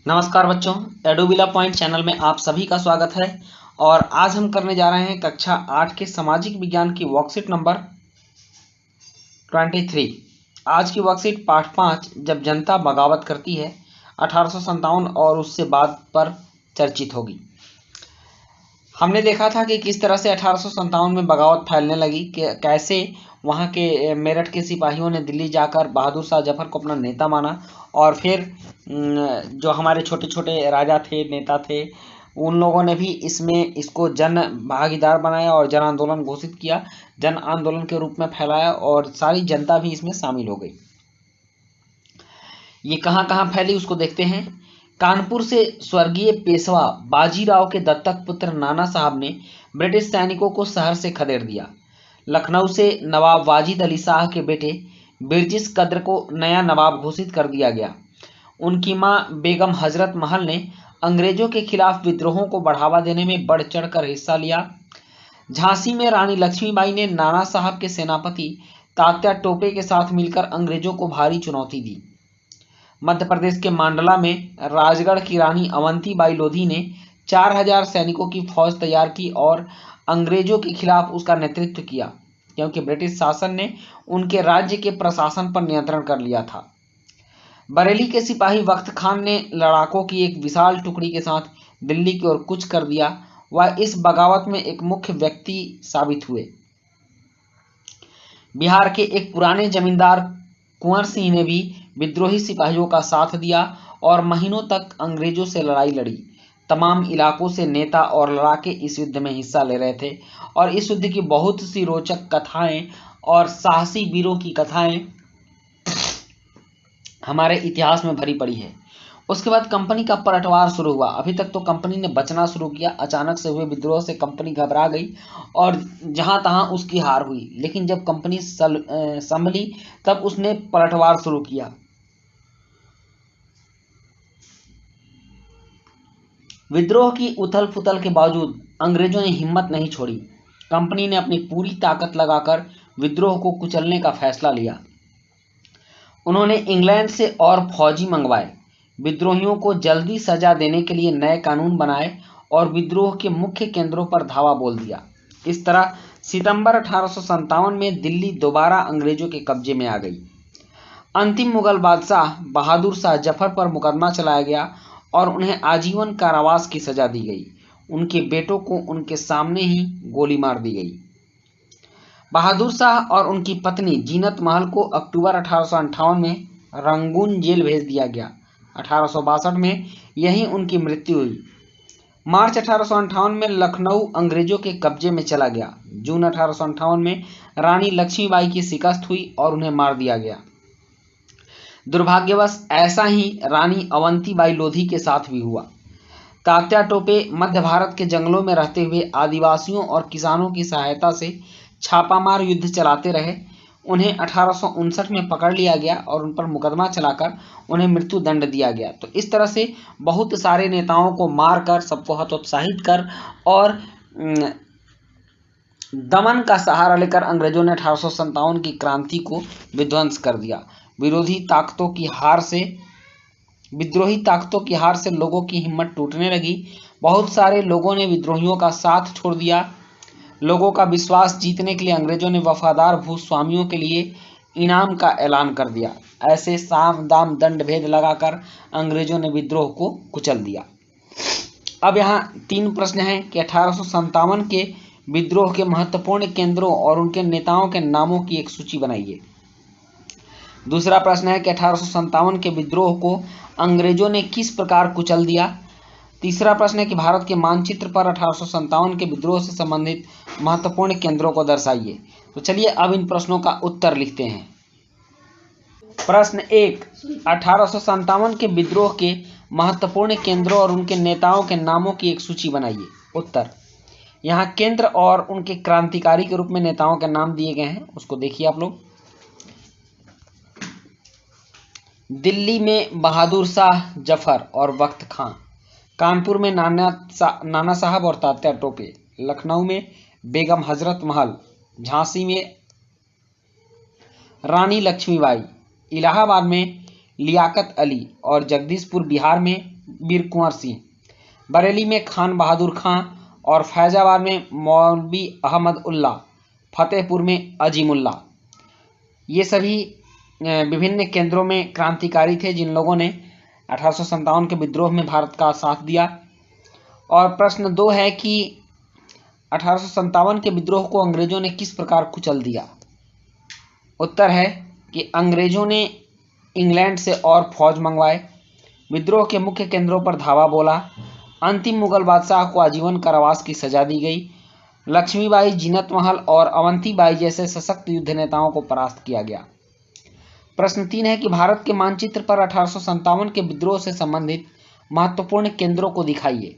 नमस्कार बच्चों, एडोबिला point channel में आप सभी का स्वागत है। और आज हम करने जा रहे हैं कक्षा 8 के सामाजिक विज्ञान की वर्कशीट नंबर 23। आज की वर्कशीट पाठ 5 जब जनता बगावत करती है 1857 और उससे बाद पर चर्चित होगी। हमने देखा था कि किस तरह से 1857 में बगावत फैलने लगी, कि कैसे वहाँ के मेरठ के सिपाहियों ने दिल्ली जाकर बहादुर शाह जफर को अपना नेता माना और फिर जो हमारे छोटे छोटे राजा थे, नेता थे, उन लोगों ने भी इसको जन भागीदार बनाया और जन आंदोलन घोषित किया, जन आंदोलन के रूप में फैलाया और सारी जनता भी इसमें शामिल हो गई। ये कहाँ कहाँ फैली उसको देखते हैं। कानपुर से स्वर्गीय पेशवा बाजीराव के दत्तक पुत्र नाना साहब ने ब्रिटिश सैनिकों को शहर से खदेड़ दिया। लखनऊ से नवाब वाजिद अली शाह के बेटे बिरजिस कद्र को नया नवाब घोषित कर दिया गया। उनकी मां बेगम हजरत महल ने अंग्रेजों के खिलाफ विद्रोहों को बढ़ावा देने में बढ़ चढ़कर हिस्सा लिया। झांसी में रानी लक्ष्मीबाई ने नाना साहब के सेनापति तात्या टोपे के साथ मिलकर अंग्रेजों को भारी चुनौती दी। मध्य प्रदेश के मांडला में राजगढ़ की रानी अवंतीबाई लोधी ने 4000 सैनिकों की फौज तैयार की और अंग्रेजों के खिलाफ उसका नेतृत्व किया, क्योंकि ब्रिटिश शासन ने उनके राज्य के प्रशासन पर नियंत्रण कर लिया था। बरेली के सिपाही वक्त खान ने लड़ाकों की एक विशाल टुकड़ी के साथ दिल्ली की ओर कूच कर दिया। वह इस बगावत में एक मुख्य व्यक्ति साबित हुए। बिहार के एक पुराने जमींदार कुंवर सिंह ने भी विद्रोही सिपाहियों का साथ दिया और महीनों तक अंग्रेजों से लड़ाई लड़ी। तमाम इलाकों से नेता और लड़ाके इस युद्ध में हिस्सा ले रहे थे और इस युद्ध की बहुत सी रोचक कथाएं और साहसी वीरों की कथाएं हमारे इतिहास में भरी पड़ी है। उसके बाद कंपनी का पलटवार शुरू हुआ। अभी तक तो कंपनी ने बचना शुरू किया, अचानक से हुए विद्रोह से कंपनी घबरा गई और जहां तहां उसकी हार हुई। लेकिन जब कंपनी संभली तब उसने पलटवार शुरू किया। विद्रोह की उथल पुथल के बावजूद अंग्रेजों ने हिम्मत नहीं छोड़ी। कंपनी ने अपनी पूरी ताकत लगाकर विद्रोह को कुचलने का फैसला लिया। उन्होंने इंग्लैंड से और फौजी मंगवाए, विद्रोहियों को जल्दी सजा देने के लिए नए कानून बनाए और विद्रोह के मुख्य केंद्रों पर धावा बोल दिया। इस तरह सितंबर 1857 में दिल्ली दोबारा अंग्रेजों के कब्जे में आ गई। अंतिम मुगल बादशाह बहादुर शाह जफर पर मुकदमा चलाया गया और उन्हें आजीवन कारावास की सजा दी गई। उनके बेटों को उनके सामने ही गोली मार दी गई। बहादुर शाह और उनकी पत्नी जीनत महल को अक्टूबर 1858 में रंगून जेल भेज दिया गया। 1862 में यहीं उनकी मृत्यु हुई। मार्च 1858 में लखनऊ अंग्रेजों के कब्जे में चला गया। जून 1858 में रानी लक्ष्मीबाई की शिकस्त हुई और उन्हें मार दिया गया। दुर्भाग्यवश ऐसा ही रानी अवंतीबाई लोधी के साथ भी हुआ। तात्या टोपे मध्य भारत के जंगलों में रहते हुए आदिवासियों और किसानों की सहायता से छापामार युद्ध चलाते रहे। उन्हें 1859 में पकड़ लिया गया और उन पर मुकदमा चलाकर उन्हें मृत्यु दंड दिया गया। तो इस तरह से बहुत सारे नेताओं को मारकर, सबको हतोत्साहित कर और दमन का सहारा लेकर अंग्रेजों ने 1857 की क्रांति को विध्वंस कर दिया। विद्रोही ताकतों की हार से लोगों की हिम्मत टूटने लगी। बहुत सारे लोगों ने विद्रोहियों का साथ छोड़ दिया। लोगों का विश्वास जीतने के लिए अंग्रेजों ने वफादार भूस्वामियों के लिए इनाम का ऐलान कर दिया। ऐसे साम दाम दंड भेद लगाकर अंग्रेजों ने विद्रोह को कुचल दिया। अब यहाँ 3 प्रश्न हैं कि 1857 के विद्रोह के महत्वपूर्ण केंद्रों और उनके नेताओं के नामों की एक सूची बनाइए। दूसरा प्रश्न है कि 1857 के विद्रोह को अंग्रेजों ने किस प्रकार कुचल दिया। तीसरा प्रश्न है कि भारत के मानचित्र पर 1857 के विद्रोह से संबंधित महत्वपूर्ण केंद्रों को दर्शाइए। तो चलिए अब इन प्रश्नों का उत्तर लिखते हैं। प्रश्न 1, 1857 के विद्रोह के महत्वपूर्ण केंद्रों और उनके नेताओं के नामों की एक सूची बनाइए। उत्तर, यहाँ केंद्र और उनके क्रांतिकारी के रूप में नेताओं के नाम दिए गए हैं, उसको देखिए आप लोग। दिल्ली में बहादुर शाह जफर और वक्त खां, कानपुर में नाना साहब और तात्या टोपे, लखनऊ में बेगम हजरत महल, झांसी में रानी लक्ष्मीबाई, इलाहाबाद में लियाकत अली और जगदीशपुर बिहार में वीर कुंवर सिंह, बरेली में खान बहादुर खां और फैजाबाद में मौलवी अहमद उल्ला, फतेहपुर में अजीमुल्ला। ये सभी विभिन्न केंद्रों में क्रांतिकारी थे जिन लोगों ने 1857 के विद्रोह में भारत का साथ दिया। और प्रश्न 2 है कि 1857 के विद्रोह को अंग्रेजों ने किस प्रकार कुचल दिया। उत्तर है कि अंग्रेजों ने इंग्लैंड से और फौज मंगवाए, विद्रोह के मुख्य केंद्रों पर धावा बोला, अंतिम मुगल बादशाह को आजीवन कारावास की सजा दी गई, लक्ष्मीबाई, जीनत महल और अवंतीबाई जैसे सशक्त युद्ध नेताओं को परास्त किया गया। प्रश्न 3 है कि भारत के मानचित्र पर 1857 के विद्रोह से संबंधित महत्वपूर्ण केंद्रों को दिखाइए।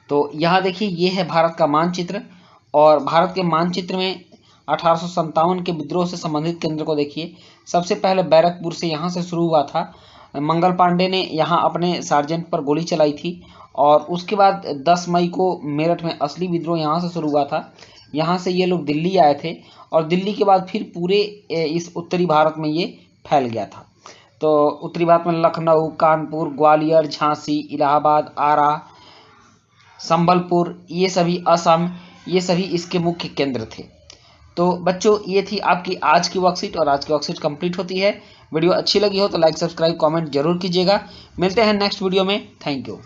तो यहाँ देखिए, ये है भारत का मानचित्र और भारत के मानचित्र में 1857 के विद्रोह से संबंधित केंद्र को देखिए। सबसे पहले बैरकपुर से यहाँ से शुरू हुआ था। मंगल पांडे ने यहाँ अपने सार्जेंट पर गोली चलाई थी और उसके बाद 10 मई को मेरठ में असली विद्रोह यहाँ से शुरू हुआ था। यहाँ से ये लोग दिल्ली आए थे और दिल्ली के बाद फिर पूरे इस उत्तरी भारत में ये फैल गया था। तो उत्तरी भारत में लखनऊ, कानपुर, ग्वालियर, झांसी, इलाहाबाद, आरा, संबलपुर, ये सभी असम, ये सभी इसके मुख्य केंद्र थे। तो बच्चों, ये थी आपकी आज की वर्कशीट और आज की वर्कशीट कंप्लीट होती है। वीडियो अच्छी लगी हो तो लाइक, सब्सक्राइब, कमेंट जरूर कीजिएगा। मिलते हैं नेक्स्ट वीडियो में। Thank you.